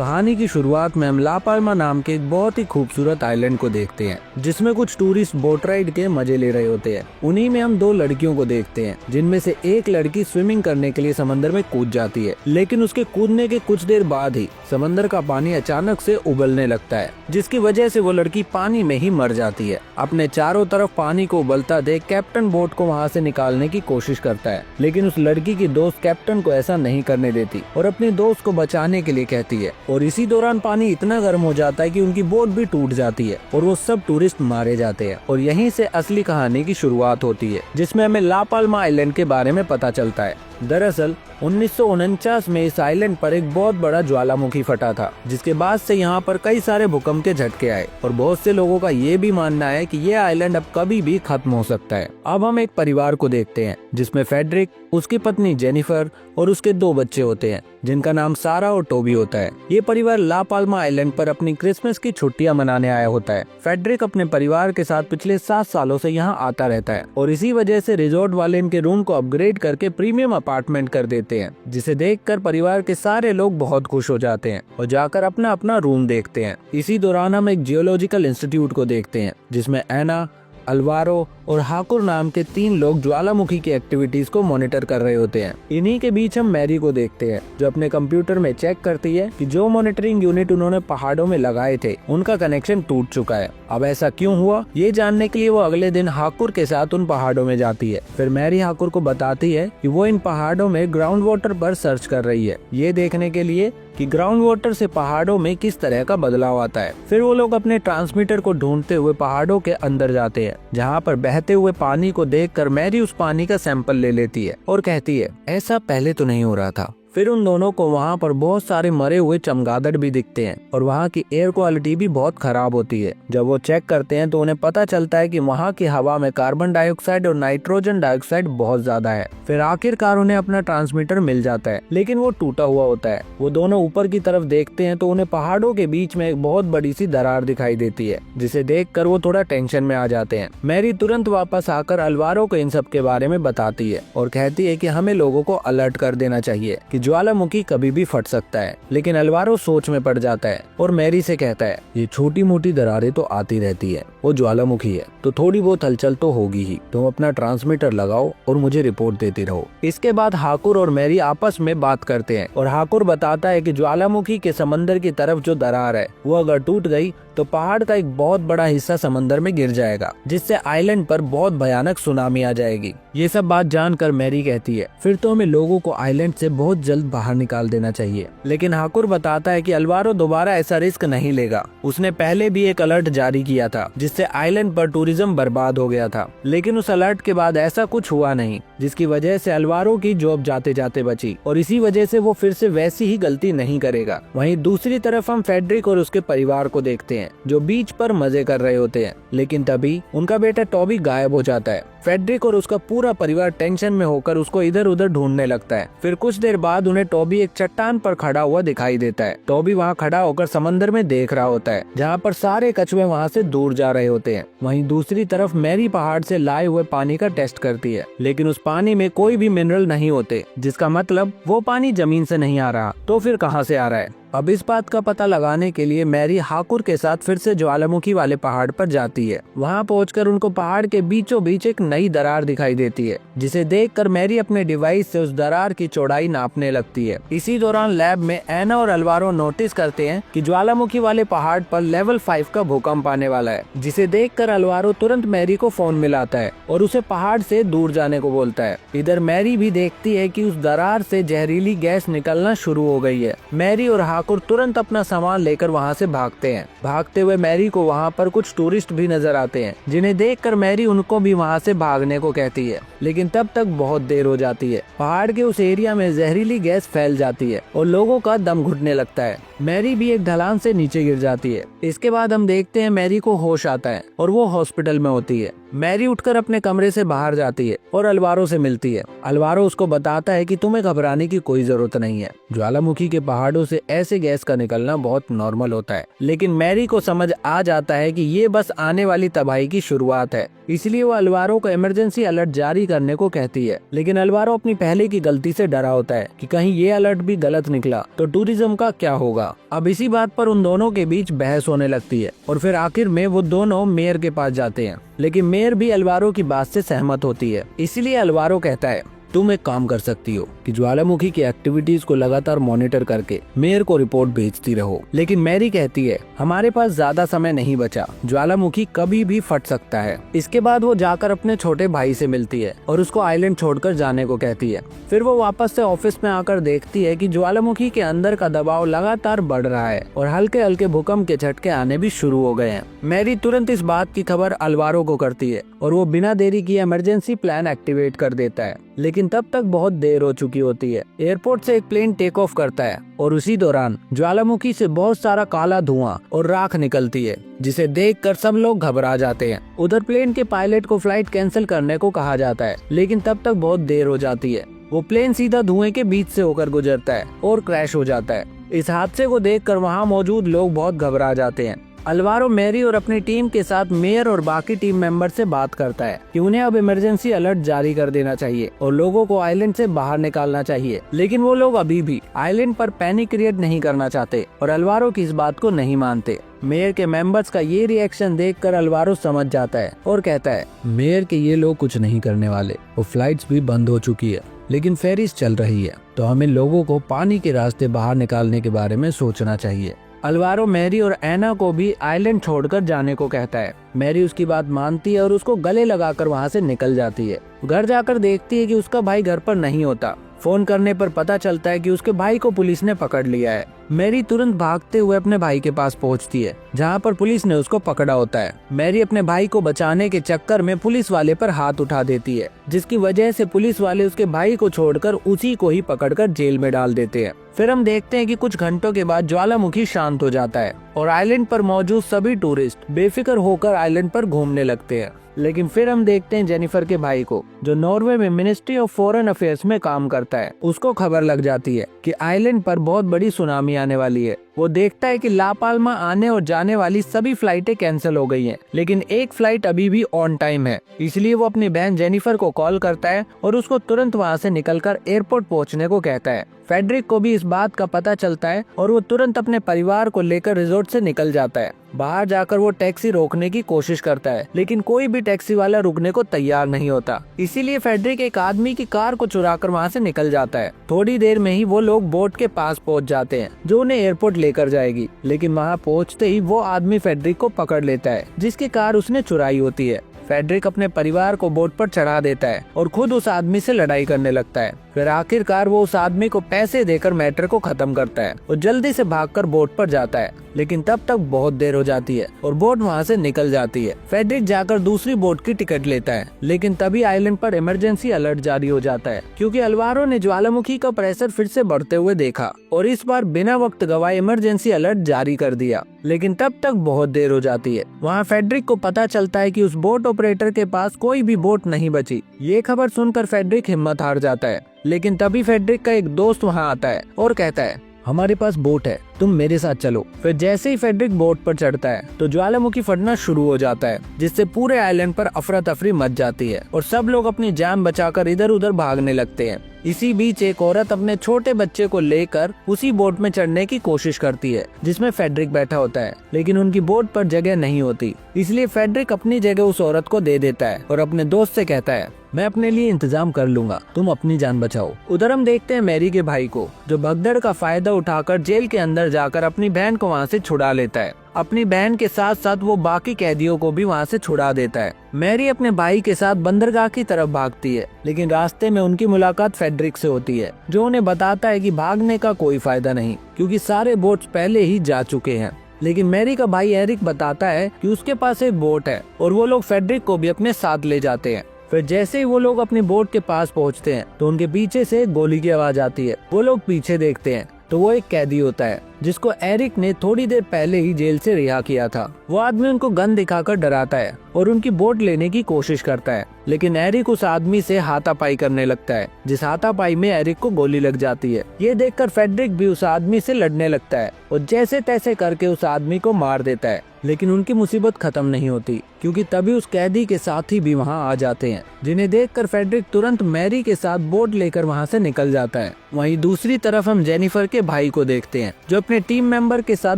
कहानी की शुरुआत में हम ला पाल्मा नाम के एक बहुत ही खूबसूरत आइलैंड को देखते हैं, जिसमें कुछ टूरिस्ट बोट राइड के मजे ले रहे होते हैं। उन्हीं में हम दो लड़कियों को देखते हैं, जिनमें से एक लड़की स्विमिंग करने के लिए समंदर में कूद जाती है, लेकिन उसके कूदने के कुछ देर बाद ही समंदर का पानी अचानक से उबलने लगता है, जिसकी वजह से वो लड़की पानी में ही मर जाती है। अपने चारों तरफ पानी को उबलता देख कैप्टन बोट को वहाँ से निकालने की कोशिश करता है, लेकिन उस लड़की की दोस्त कैप्टन को ऐसा नहीं करने देती और अपने दोस्त को बचाने के लिए कहती है। और इसी दौरान पानी इतना गर्म हो जाता है कि उनकी बोट भी टूट जाती है और वो सब टूरिस्ट मारे जाते हैं। और यहीं से असली कहानी की शुरुआत होती है, जिसमें हमें ला पाल्मा आइलैंड के बारे में पता चलता है। दरअसल 1949 में इस आइलैंड पर एक बहुत बड़ा ज्वालामुखी फटा था, जिसके बाद से यहाँ पर कई सारे भूकंप के झटके आए और बहुत से लोगों का ये भी मानना है कि ये आइलैंड अब कभी भी खत्म हो सकता है। अब हम एक परिवार को देखते हैं, जिसमें फेडरिक, उसकी पत्नी जेनिफर और उसके दो बच्चे होते हैं, जिनका नाम सारा और टोबी होता है। ये परिवार ला पाल्मा आइलैंड पर अपनी क्रिसमस की छुट्टियां मनाने आया होता है। फेडरिक अपने परिवार के साथ पिछले 7 सालों से यहाँ आता रहता है और इसी वजह से रिजॉर्ट वाले इनके रूम को अपग्रेड करके प्रीमियम अपार्टमेंट कर देते हैं, जिसे देखकर परिवार के सारे लोग बहुत खुश हो जाते हैं और जाकर अपना अपना रूम देखते हैं। इसी दौरान हम एक जियोलॉजिकल इंस्टीट्यूट को देखते हैं, जिसमें एना, अल्वारो और हाकुर नाम के 3 लोग ज्वालामुखी की एक्टिविटीज को मॉनिटर कर रहे होते हैं। इन्हीं के बीच हम मैरी को देखते हैं, जो अपने कंप्यूटर में चेक करती है कि जो मॉनिटरिंग यूनिट उन्होंने पहाड़ों में लगाए थे, उनका कनेक्शन टूट चुका है। अब ऐसा क्यों हुआ, ये जानने के लिए वो अगले दिन हाकुर के साथ उन पहाड़ों में जाती है। फिर मैरी हाकुर को बताती है कि वो इन पहाड़ों में ग्राउंड वाटर पर सर्च कर रही है, ये देखने के लिए कि ग्राउंड वाटर से पहाड़ों में किस तरह का बदलाव आता है। फिर वो लोग अपने ट्रांसमीटर को ढूंढते हुए पहाड़ों के अंदर जाते हैं, जहाँ पर बहते हुए पानी को देखकर मैरी उस पानी का सैंपल ले लेती है और कहती है, ऐसा पहले तो नहीं हो रहा था। फिर उन दोनों को वहाँ पर बहुत सारे मरे हुए चमगादड़ भी दिखते हैं और वहाँ की एयर क्वालिटी भी बहुत खराब होती है। जब वो चेक करते हैं तो उन्हें पता चलता है कि वहाँ की हवा में कार्बन डाइऑक्साइड और नाइट्रोजन डाइऑक्साइड बहुत ज्यादा है। फिर आखिरकार उन्हें अपना ट्रांसमीटर मिल जाता है, लेकिन वो टूटा हुआ होता है। वो दोनों ऊपर की तरफ देखते हैं तो उन्हें पहाड़ों के बीच में एक बहुत बड़ी सी दरार दिखाई देती है, जिसे देखकर वो थोड़ा टेंशन में आ जाते हैं। मैरी तुरंत वापस आकर अल्वारो को इन सब के बारे में बताती है और कहती है कि हमें लोगों को अलर्ट कर देना चाहिए कि ज्वालामुखी कभी भी फट सकता है। लेकिन अल्वारो सोच में पड़ जाता है और मैरी से कहता है, ये छोटी मोटी दरारें तो आती रहती है, वो ज्वालामुखी है तो थोड़ी बहुत हलचल तो होगी ही। तुम अपना ट्रांसमीटर लगाओ और मुझे रिपोर्ट देती रहो। इसके बाद हाकुर और मैरी आपस में बात करते हैं और हाकुर बताता है कि ज्वालामुखी के समंदर की तरफ जो दरार है, वो अगर टूट गई तो पहाड़ का एक बहुत बड़ा हिस्सा समंदर में गिर जाएगा, जिससे आइलैंड पर बहुत भयानक सुनामी आ जाएगी। ये सब बात जानकर मैरी कहती है, फिर तो हमें लोगों को आइलैंड से बहुत जल्द बाहर निकाल देना चाहिए। लेकिन हाकुर बताता है कि अल्वारो दोबारा ऐसा रिस्क नहीं लेगा। उसने पहले भी एक अलर्ट जारी किया था, जिससे आइलैंड पर टूरिज्म बर्बाद हो गया था, लेकिन उस अलर्ट के बाद ऐसा कुछ हुआ नहीं, जिसकी वजह से अल्वारो की जॉब जाते जाते बची और इसी वजह से वो फिर से वैसी ही गलती नहीं करेगा। वहीं दूसरी तरफ हम फेडरिक और उसके परिवार को देखते हैं, जो बीच पर मजे कर रहे होते हैं, लेकिन तभी उनका बेटा टॉबी गायब हो जाता है। फेडरिक और उसका पूरा परिवार टेंशन में होकर उसको इधर उधर ढूंढने लगता है। फिर कुछ देर बाद उन्हें टॉबी एक चट्टान पर खड़ा हुआ दिखाई देता है। टॉबी वहाँ खड़ा होकर समंदर में देख रहा होता है, जहाँ पर सारे कछुए वहाँ से दूर जा रहे होते हैं। वहीं दूसरी तरफ मैरी पहाड़ से लाए हुए पानी का टेस्ट करती है, लेकिन उस पानी में कोई भी मिनरल नहीं होते, जिसका मतलब वो पानी जमीन से नहीं आ रहा। तो फिर कहाँ से आ रहा है? अब इस बात का पता लगाने के लिए मैरी हाकुर के साथ फिर से ज्वालामुखी वाले पहाड़ पर जाती है। वहाँ पहुंचकर उनको पहाड़ के बीचों बीच एक नई दरार दिखाई देती है, जिसे देखकर मैरी अपने डिवाइस से उस दरार की चौड़ाई नापने लगती है। इसी दौरान लैब में एना और अल्वारो नोटिस करते हैं कि ज्वालामुखी वाले पहाड़ पर लेवल 5 का भूकंप आने वाला है, जिसे देखकर अल्वारो तुरंत मैरी को फोन मिलाता है और उसे पहाड़ से दूर जाने को बोलता है। इधर मैरी भी देखती है कि उस दरार से जहरीली गैस निकलना शुरू हो गई है। मैरी और हाकुर तुरंत अपना सामान लेकर वहाँ से भागते हैं। भागते हुए मैरी को वहाँ पर कुछ टूरिस्ट भी नजर आते हैं, जिन्हें देखकर मैरी उनको भी वहाँ से भागने को कहती है, लेकिन तब तक बहुत देर हो जाती है। पहाड़ के उस एरिया में जहरीली गैस फैल जाती है और लोगों का दम घुटने लगता है। मैरी भी एक ढलान से नीचे गिर जाती है। इसके बाद हम देखते हैं मैरी को होश आता है और वो हॉस्पिटल में होती है। मैरी उठकर अपने कमरे से बाहर जाती है और अलवारो से मिलती है। अलवारो उसको बताता है कि तुम्हें घबराने की कोई जरूरत नहीं है। ज्वालामुखी के पहाड़ों से ऐसे गैस का निकलना बहुत नॉर्मल होता है, लेकिन मैरी को समझ आ जाता है कि ये बस आने वाली तबाही की शुरुआत है। इसलिए वो अलवारो को इमरजेंसी अलर्ट जारी करने को कहती है, लेकिन अलवारो अपनी पहले की गलती से डरा होता है कि कहीं ये अलर्ट भी गलत निकला तो टूरिज्म का क्या होगा। अब इसी बात पर उन दोनों के बीच बहस होने लगती है और फिर आखिर में वो दोनों मेयर के पास जाते हैं, लेकिन मेयर भी अलवारो की बात से सहमत होती है। इसलिए अलवारो कहता है तुम एक काम कर सकती हो कि ज्वालामुखी की एक्टिविटीज को लगातार मॉनिटर करके मेयर को रिपोर्ट भेजती रहो। लेकिन मैरी कहती है हमारे पास ज्यादा समय नहीं बचा, ज्वालामुखी कभी भी फट सकता है। इसके बाद वो जाकर अपने छोटे भाई से मिलती है और उसको आइलैंड छोड़कर जाने को कहती है। फिर वो वापस से ऑफिस में आकर देखती है कि ज्वालामुखी के अंदर का दबाव लगातार बढ़ रहा है और हल्के हल्के भूकंप के झटके आने भी शुरू हो गए हैं। मैरी तुरंत इस बात की खबर अलवारो को करती है और वो बिना देरी किए इमरजेंसी प्लान एक्टिवेट कर देता है। लेकिन तब तक बहुत देर हो चुकी होती है। एयरपोर्ट से एक प्लेन टेक ऑफ करता है और उसी दौरान ज्वालामुखी से बहुत सारा काला धुआं और राख निकलती है, जिसे देखकर सब लोग घबरा जाते हैं। उधर प्लेन के पायलट को फ्लाइट कैंसिल करने को कहा जाता है, लेकिन तब तक बहुत देर हो जाती है। वो प्लेन सीधा धुएं के बीच से होकर गुजरता है और क्रैश हो जाता है। इस हादसे को देखकर वहाँ मौजूद लोग बहुत घबरा जाते हैं। अलवारो मैरी और अपनी टीम के साथ मेयर और बाकी टीम मेंबर से बात करता है कि उन्हें अब इमरजेंसी अलर्ट जारी कर देना चाहिए और लोगों को आइलैंड से बाहर निकालना चाहिए। लेकिन वो लोग अभी भी आइलैंड पर पैनिक क्रिएट नहीं करना चाहते और अलवारो की इस बात को नहीं मानते। मेयर के मेंबर्स का ये रिएक्शन देखकर अलवारो समझ जाता है और कहता है मेयर के ये लोग कुछ नहीं करने वाले। वो फ्लाइट्स भी बंद हो चुकी है, लेकिन फेरीज चल रही है, तो हमें लोगों को पानी के रास्ते बाहर निकालने के बारे में सोचना चाहिए। अलवारो मैरी और एना को भी आइलैंड छोड़कर जाने को कहता है। मैरी उसकी बात मानती है और उसको गले लगाकर वहाँ से निकल जाती है। घर जाकर देखती है कि उसका भाई घर पर नहीं होता। फोन करने पर पता चलता है कि उसके भाई को पुलिस ने पकड़ लिया है। मैरी तुरंत भागते हुए अपने भाई के पास पहुंचती है, जहां पर पुलिस ने उसको पकड़ा होता है। मैरी अपने भाई को बचाने के चक्कर में पुलिस वाले पर हाथ उठा देती है, जिसकी वजह से पुलिस वाले उसके भाई को छोड़कर उसी को ही पकड़कर जेल में डाल देते हैं। फिर हम देखते हैं कि कुछ घंटों के बाद ज्वालामुखी शांत हो जाता है और आइलैंड पर मौजूद सभी टूरिस्ट बेफिक्र होकर आइलैंड पर घूमने लगते हैं। लेकिन फिर हम देखते हैं जेनिफर के भाई को, जो नॉर्वे में मिनिस्ट्री ऑफ फॉरेन अफेयर्स में काम करता है। उसको खबर लग जाती है कि आइलैंड पर बहुत बड़ी सुनामी आने वाली है। वो देखता है कि ला पाल्मा आने और जाने वाली सभी फ्लाइटें कैंसिल हो गई हैं, लेकिन एक फ्लाइट अभी भी ऑन टाइम है। इसलिए वो अपनी बहन जेनिफर को कॉल करता है और उसको तुरंत वहाँ से निकलकर एयरपोर्ट पहुँचने को कहता है। फेडरिक को भी इस बात का पता चलता है और वो तुरंत अपने परिवार को लेकर रिजॉर्ट से निकल जाता है। बाहर जाकर वो टैक्सी रोकने की कोशिश करता है, लेकिन कोई भी टैक्सी वाला रुकने को तैयार नहीं होता। इसीलिए फेडरिक एक आदमी की कार को चुराकर वहाँ से निकल जाता है। थोड़ी देर में ही वो लोग बोट के पास पहुँच जाते हैं, जो उन्हें एयरपोर्ट लेकर जाएगी। लेकिन वहाँ पहुँचते ही वो आदमी फेडरिक को पकड़ लेता है, जिसकी कार उसने चुराई होती है। फेडरिक अपने परिवार को बोट पर चढ़ा देता है और खुद उस आदमी से लड़ाई करने लगता है। फिर आखिरकार वो उस आदमी को पैसे देकर मैटर को खत्म करता है और जल्दी से भागकर बोट पर जाता है। लेकिन तब तक बहुत देर हो जाती है और बोट वहाँ से निकल जाती है। फेडरिक जाकर दूसरी बोट की टिकट लेता है, लेकिन तभी आइलैंड पर इमरजेंसी अलर्ट जारी हो जाता है, क्योंकि अलवारो ने ज्वालामुखी का प्रेशर फिर से बढ़ते हुए देखा और इस बार बिना वक्त गवाए इमरजेंसी अलर्ट जारी कर दिया। लेकिन तब तक बहुत देर हो जाती है। वहाँ फेडरिक को पता चलता है कि उस बोट ऑपरेटर के पास कोई भी बोट नहीं बची। ये खबर सुनकर फेडरिक हिम्मत हार जाता है, लेकिन तभी फेडरिक का एक दोस्त वहाँ आता है और कहता है हमारे पास बोट है, तुम मेरे साथ चलो। फिर जैसे ही फेडरिक बोट पर चढ़ता है तो ज्वालामुखी फटना शुरू हो जाता है, जिससे पूरे आइलैंड पर अफरा तफरी मच जाती है और सब लोग अपनी जान बचाकर इधर उधर भागने लगते हैं। इसी बीच एक औरत अपने छोटे बच्चे को लेकर उसी बोट में चढ़ने की कोशिश करती है जिसमें फेडरिक बैठा होता है, लेकिन उनकी बोट पर जगह नहीं होती। इसलिए फेडरिक अपनी जगह उस औरत को दे देता है और अपने दोस्त से कहता है मैं अपने लिए इंतजाम कर लूंगा, तुम अपनी जान बचाओ। उधर हम देखते हैं मैरी के भाई को, जो भगदड़ का फायदा उठाकर जेल के अंदर जाकर अपनी बहन को वहाँ से छुड़ा लेता है। अपनी बहन के साथ साथ वो बाकी कैदियों को भी वहाँ से छुड़ा देता है। मैरी अपने भाई के साथ बंदरगाह की तरफ भागती है, लेकिन रास्ते में उनकी मुलाकात फेडरिक से होती है, जो उन्हें बताता है कि भागने का कोई फायदा नहीं, क्योंकि सारे बोट्स पहले ही जा चुके हैं। लेकिन मैरी का भाई एरिक बताता है कि उसके पास एक बोट है और वो लोग फेडरिक को भी अपने साथ ले जाते हैं। फिर जैसे ही वो लोग अपनी बोट के पास पहुंचते हैं तो उनके पीछे से गोली की आवाज आती है। वो लोग पीछे देखते हैं तो वो एक कैदी होता है जिसको एरिक ने थोड़ी देर पहले ही जेल से रिहा किया था। वो आदमी उनको गन दिखाकर डराता है और उनकी बोट लेने की कोशिश करता है, लेकिन एरिक उस आदमी से हाथापाई करने लगता है, जिस हाथापाई में एरिक को गोली लग जाती है। ये देखकर फेडरिक भी उस आदमी से लड़ने लगता है और जैसे तैसे करके उस आदमी को मार देता है। लेकिन उनकी मुसीबत खत्म नहीं होती, क्योंकि तभी उस कैदी के साथी भी वहाँ आ जाते हैं, जिन्हें देखकर फेडरिक तुरंत मैरी के साथ बोट लेकर वहाँ से निकल जाता है। वहीं दूसरी तरफ हम जेनिफर के भाई को देखते हैं, जो अपने टीम मेंबर के साथ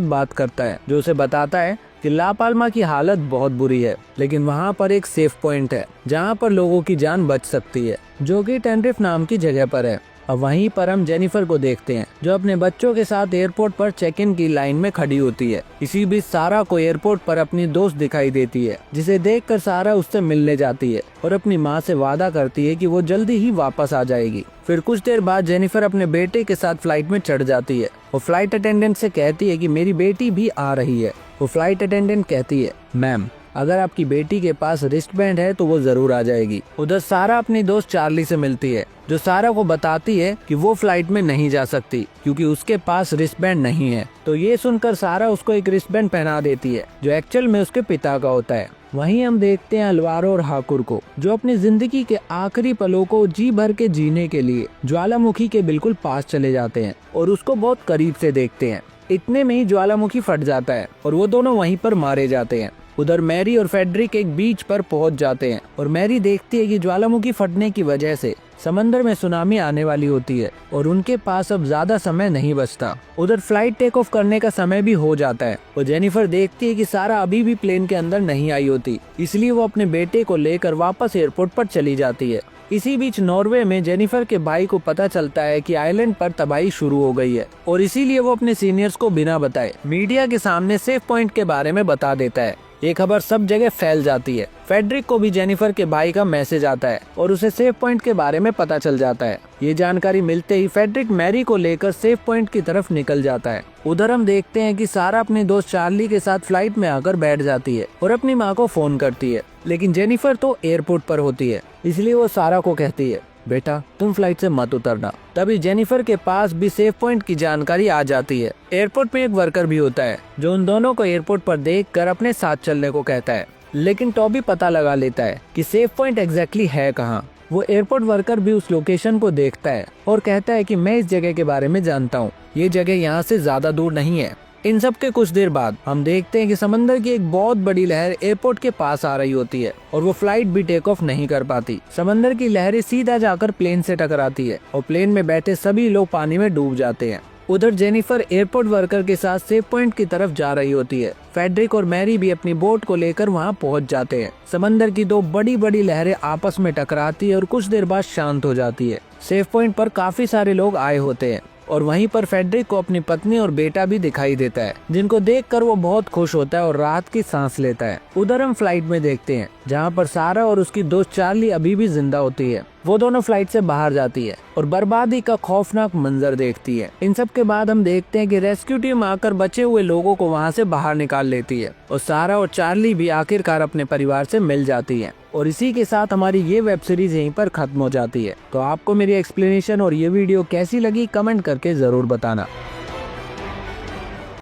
बात करता है, जो उसे बताता है कि ला पाल्मा की हालत बहुत बुरी है, लेकिन वहाँ पर एक सेफ पॉइंट है जहाँ पर लोगों की जान बच सकती है, जो कि टेनरिफ नाम की जगह पर है। अब वहीं पर हम जेनिफर को देखते हैं, जो अपने बच्चों के साथ एयरपोर्ट पर चेक इन की लाइन में खड़ी होती है। इसी बीच सारा को एयरपोर्ट पर अपनी दोस्त दिखाई देती है, जिसे देखकर सारा उससे मिलने जाती है और अपनी माँ से वादा करती है कि वो जल्दी ही वापस आ जाएगी। फिर कुछ देर बाद जेनिफर अपने बेटे के साथ फ्लाइट में चढ़ जाती है और फ्लाइट अटेंडेंट से कहती है कि मेरी बेटी भी आ रही है। वो फ्लाइट अटेंडेंट कहती है, मैम अगर आपकी बेटी के पास रिस्ट बैंड है तो वो जरूर आ जाएगी। उधर सारा अपनी दोस्त चार्ली से मिलती है, जो सारा को बताती है कि वो फ्लाइट में नहीं जा सकती क्योंकि उसके पास रिस्ट बैंड नहीं है। तो ये सुनकर सारा उसको एक रिस्ट बैंड पहना देती है, जो एक्चुअल में उसके पिता का होता है। वहीं हम देखते हैं अलवारो और हाकुर को, जो अपनी जिंदगी के आखिरी पलों को जी भर के जीने के लिए ज्वालामुखी के बिल्कुल पास चले जाते हैं और उसको बहुत करीब से देखते हैं। इतने में ही ज्वालामुखी फट जाता है और वो दोनों वहीं पर मारे जाते हैं। उधर मैरी और फेडरिक एक बीच पर पहुंच जाते हैं और मैरी देखती है कि ज्वालामुखी फटने की वजह से समंदर में सुनामी आने वाली होती है और उनके पास अब ज्यादा समय नहीं बचता। उधर फ्लाइट टेक ऑफ करने का समय भी हो जाता है और जेनिफर देखती है कि सारा अभी भी प्लेन के अंदर नहीं आई होती, इसलिए वो अपने बेटे को लेकर वापस एयरपोर्ट पर चली जाती है। इसी बीच नॉर्वे में जेनिफर के भाई को पता चलता है कि आइलैंड पर तबाही शुरू हो गई है और इसीलिए वो अपने सीनियर्स को बिना बताए मीडिया के सामने सेफ पॉइंट के बारे में बता देता है। ये खबर सब जगह फैल जाती है। फेडरिक को भी जेनिफर के भाई का मैसेज आता है और उसे सेफ पॉइंट के बारे में पता चल जाता है। ये जानकारी मिलते ही फेडरिक मैरी को लेकर सेफ पॉइंट की तरफ निकल जाता है। उधर हम देखते हैं कि सारा अपने दोस्त चार्ली के साथ फ्लाइट में आकर बैठ जाती है और अपनी माँ को फोन करती है, लेकिन जेनिफर तो एयरपोर्ट पर होती है, इसलिए वो सारा को कहती है, बेटा तुम फ्लाइट से मत उतरना। तभी जेनिफर के पास भी सेफ पॉइंट की जानकारी आ जाती है। एयरपोर्ट में एक वर्कर भी होता है, जो उन दोनों को एयरपोर्ट पर देखकर अपने साथ चलने को कहता है, लेकिन टॉबी पता लगा लेता है कि सेफ पॉइंट एग्जैक्टली है कहाँ। वो एयरपोर्ट वर्कर भी उस लोकेशन को देखता है और कहता है कि मैं इस जगह के बारे में जानता हूँ, ये जगह यहाँ से ज्यादा दूर नहीं है। इन सब के कुछ देर बाद हम देखते हैं कि समंदर की एक बहुत बड़ी लहर एयरपोर्ट के पास आ रही होती है और वो फ्लाइट भी टेक ऑफ नहीं कर पाती। समंदर की लहरें सीधा जाकर प्लेन से टकराती है और प्लेन में बैठे सभी लोग पानी में डूब जाते हैं। उधर जेनिफर एयरपोर्ट वर्कर के साथ सेफ पॉइंट की तरफ जा रही होती है। फेडरिक और मैरी भी अपनी बोट को लेकर वहाँ पहुँच जाते हैं। समंदर की दो बड़ी बड़ी लहरें आपस में टकराती है और कुछ देर बाद शांत हो जाती है। सेफ पॉइंट पर काफी सारे लोग आए होते हैं और वहीं पर फेडरिक को अपनी पत्नी और बेटा भी दिखाई देता है, जिनको देखकर वो बहुत खुश होता है और राहत की सांस लेता है। उधर हम फ्लाइट में देखते हैं, जहाँ पर सारा और उसकी दोस्त चार्ली अभी भी जिंदा होती है। वो दोनों फ्लाइट से बाहर जाती है और बर्बादी का खौफनाक मंजर देखती है। इन सब के बाद हम देखते हैं कि रेस्क्यू टीम आकर बचे हुए लोगों को वहाँ से बाहर निकाल लेती है और सारा और चार्ली भी आखिरकार अपने परिवार से मिल जाती है। और इसी के साथ हमारी ये वेब सीरीज यहीं पर खत्म हो जाती है। तो आपको मेरी एक्सप्लेनेशन और ये वीडियो कैसी लगी कमेंट करके जरूर बताना।